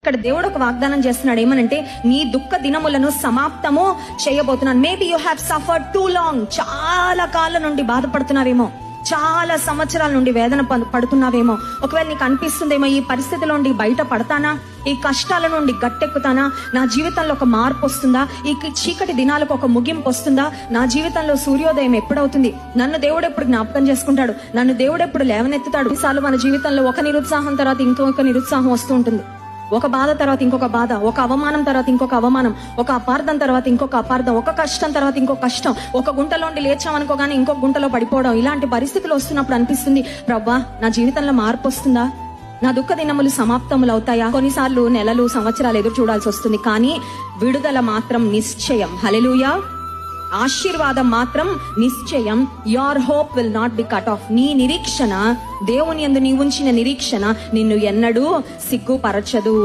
ఇక్కడ దేవుడు ఒక వాగ్దానం చేస్తున్నాడు. ఏమనంటే, నీ దుఃఖ దినములను సమాప్తము చేయబోతున్నాను. Maybe you have suffered two long. చాలా కాలం నుండి బాధపడుతున్నావేమో, చాలా సంవత్సరాల నుండి వేదన పడుతున్నావేమో. ఒకవేళ నీకు అనిపిస్తుందేమో, ఈ పరిస్థితిలో నుండి బయట పడతానా, ఈ కష్టాల నుండి గట్టెక్కుతానా, నా జీవితంలో ఒక మార్పు వస్తుందా, ఈ చీకటి దినాలకు ఒక ముగింపు వస్తుందా, నా జీవితంలో సూర్యోదయం ఎప్పుడవుతుంది, నన్ను దేవుడు ఎప్పుడు జ్ఞాపకం చేసుకుంటాడు, నన్ను దేవుడు ఎప్పుడు లేవనెత్తుతాడు. ఈసారి మన జీవితంలో ఒక నిరుత్సాహం తర్వాత ఇంకొక నిరుత్సాహం వస్తూ ఉంటుంది. ఒక బాధ తర్వాత ఇంకొక బాధ, ఒక అవమానం తర్వాత ఇంకొక అవమానం, ఒక అపార్థం తర్వాత ఇంకొక అపార్థం, ఒక కష్టం తర్వాత ఇంకొక కష్టం, ఒక గుంటలోండి లేచామనుకోగానే ఇంకొక గుంటలో పడిపోవడం. ఇలాంటి పరిస్థితులు వస్తున్నప్పుడు అనిపిస్తుంది, ప్రవ్వా నా జీవితంలో మార్పు వస్తుందా, నా దుఃఖ దినములు సమాప్తములు అవుతాయా. కొన్నిసార్లు నెలలు సంవత్సరాలు ఎదురు చూడాల్సి వస్తుంది, కానీ విడుదల మాత్రం నిశ్చయం. హల్లెలూయా. ఆశీర్వాదం మాత్రం నిశ్చయం. Your hope will not be cut off. నీ నిరీక్షణ, దేవుని యందు నీ ఉంచిన నిరీక్షణ నిన్ను ఎన్నడూ సిగ్గుపరచదు.